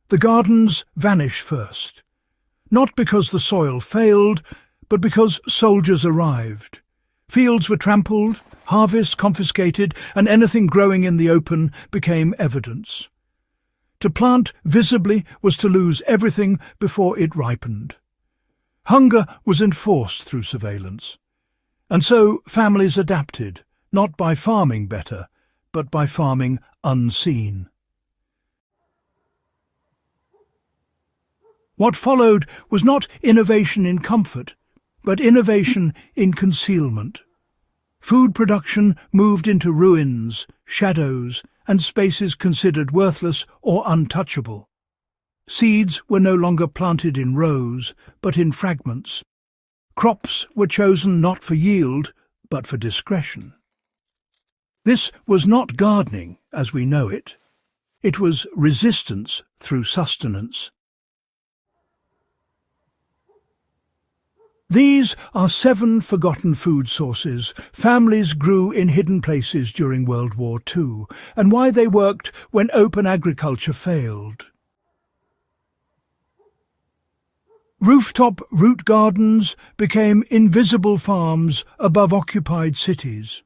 The gardens vanish first, not because the soil failed, but because soldiers arrived. Fields were trampled, harvests confiscated, and anything growing in the open became evidence. To plant visibly was to lose everything before it ripened. Hunger was enforced through surveillance. And so families adapted, not by farming better, but by farming unseen. What followed was not innovation in comfort, but innovation in concealment. Food production moved into ruins, shadows, and spaces considered worthless or untouchable. Seeds were no longer planted in rows, but in fragments. Crops were chosen not for yield, but for discretion. This was not gardening as we know it. It was resistance through sustenance. These are 7 forgotten food sources families grew in hidden places during World War II, and why they worked when open agriculture failed. Rooftop root gardens became invisible farms above occupied cities.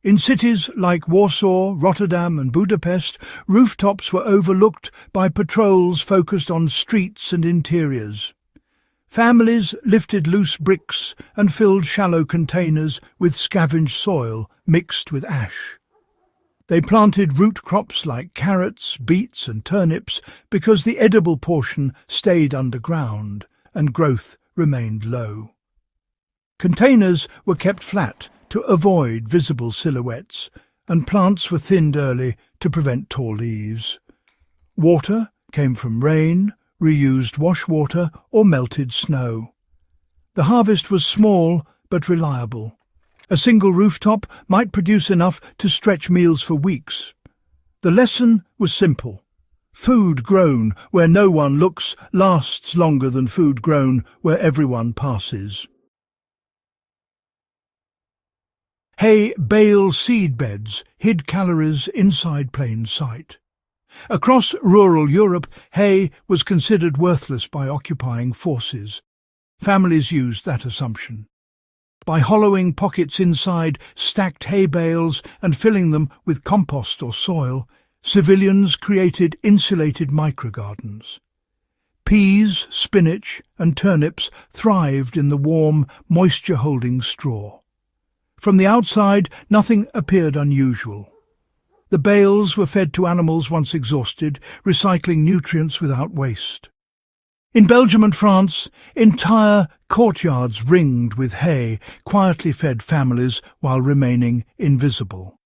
In cities like Warsaw, Rotterdam and Budapest, rooftops were overlooked by patrols focused on streets and interiors. Families lifted loose bricks and filled shallow containers with scavenged soil mixed with ash. They planted root crops like carrots, beets and turnips because the edible portion stayed underground and growth remained low. Containers were kept flat to avoid visible silhouettes, and plants were thinned early to prevent tall leaves. Water came from rain, reused wash water or melted snow. The harvest was small but reliable. A single rooftop might produce enough to stretch meals for weeks. The lesson was simple. Food grown where no one looks lasts longer than food grown where everyone passes. Hay bale seed beds hid calories inside plain sight. Across rural Europe, hay was considered worthless by occupying forces. Families used that assumption. By hollowing pockets inside stacked hay bales and filling them with compost or soil, civilians created insulated microgardens. Peas, spinach and turnips thrived in the warm, moisture-holding straw. From the outside, nothing appeared unusual. The bales were fed to animals once exhausted, recycling nutrients without waste. In Belgium and France, entire courtyards ringed with hay quietly fed families while remaining invisible.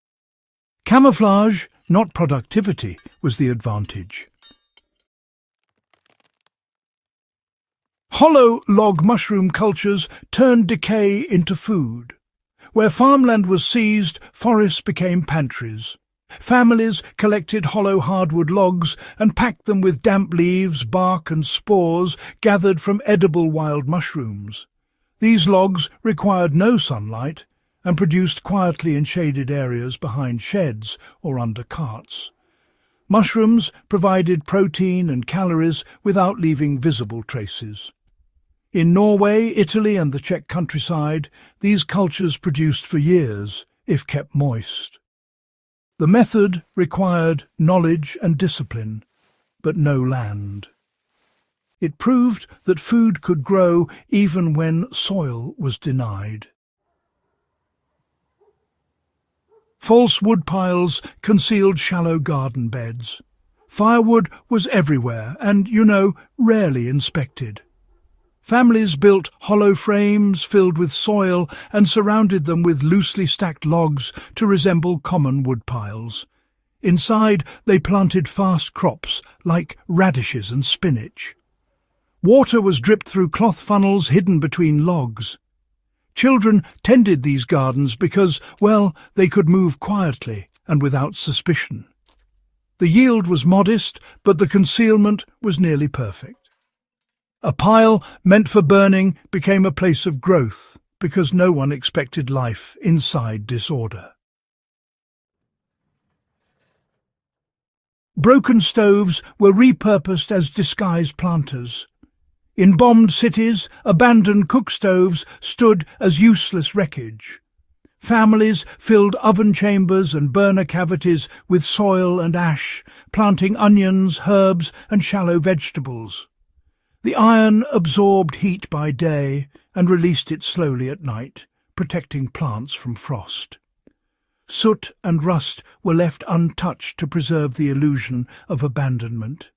Camouflage, not productivity, was the advantage. Hollow log mushroom cultures turned decay into food. Where farmland was seized, forests became pantries. Families collected hollow hardwood logs and packed them with damp leaves, bark and spores gathered from edible wild mushrooms. These logs required no sunlight and produced quietly in shaded areas behind sheds or under carts. Mushrooms provided protein and calories without leaving visible traces. In Norway, Italy and the Czech countryside, these cultures produced for years, if kept moist. The method required knowledge and discipline, but no land. It proved that food could grow even when soil was denied. False woodpiles concealed shallow garden beds. Firewood was everywhere and, rarely inspected. Families built hollow frames filled with soil and surrounded them with loosely stacked logs to resemble common woodpiles. Inside, they planted fast crops like radishes and spinach. Water was dripped through cloth funnels hidden between logs. Children tended these gardens because, they could move quietly and without suspicion. The yield was modest, but the concealment was nearly perfect. A pile meant for burning became a place of growth because no one expected life inside disorder. Broken stoves were repurposed as disguised planters. In bombed cities, abandoned cook stoves stood as useless wreckage. Families filled oven chambers and burner cavities with soil and ash, planting onions, herbs and shallow vegetables. The iron absorbed heat by day and released it slowly at night, protecting plants from frost. Soot and rust were left untouched to preserve the illusion of abandonment.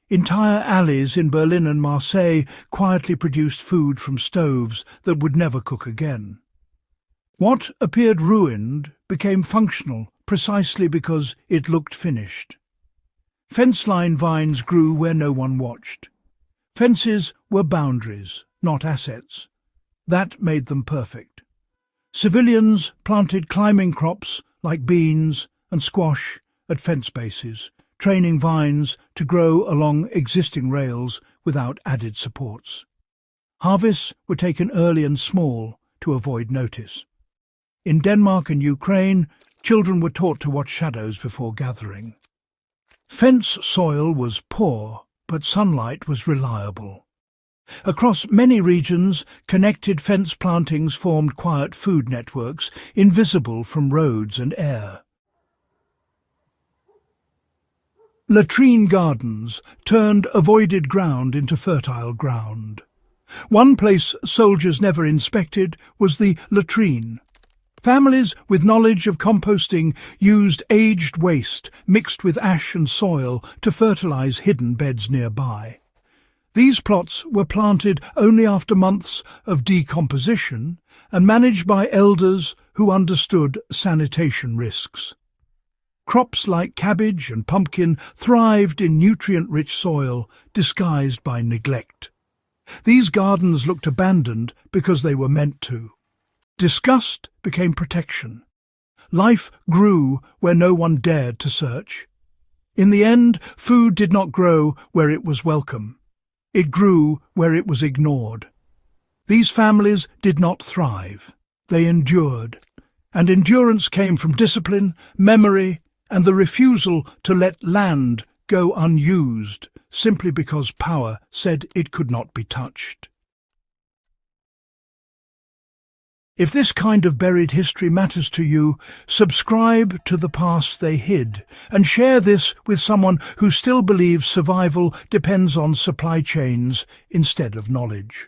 Entire alleys in Berlin and Marseille quietly produced food from stoves that would never cook again. What appeared ruined became functional precisely because it looked finished. Fence-line vines grew where no one watched. Fences were boundaries, not assets. That made them perfect. Civilians planted climbing crops like beans and squash at fence bases, training vines to grow along existing rails without added supports. Harvests were taken early and small to avoid notice. In Denmark and Ukraine, children were taught to watch shadows before gathering. Fence soil was poor, but sunlight was reliable. Across many regions, connected fence plantings formed quiet food networks, invisible from roads and air. Latrine gardens turned avoided ground into fertile ground. One place soldiers never inspected was the latrine. Families with knowledge of composting used aged waste mixed with ash and soil to fertilize hidden beds nearby. These plots were planted only after months of decomposition and managed by elders who understood sanitation risks. Crops like cabbage and pumpkin thrived in nutrient-rich soil disguised by neglect. These gardens looked abandoned because they were meant to. Disgust became protection. Life grew where no one dared to search. In the end, food did not grow where it was welcome. It grew where it was ignored. These families did not thrive. They endured. And endurance came from discipline, memory, and the refusal to let land go unused simply because power said it could not be touched. If this kind of buried history matters to you, subscribe to The Past They Hid and share this with someone who still believes survival depends on supply chains instead of knowledge.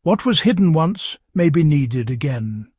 What was hidden once may be needed again.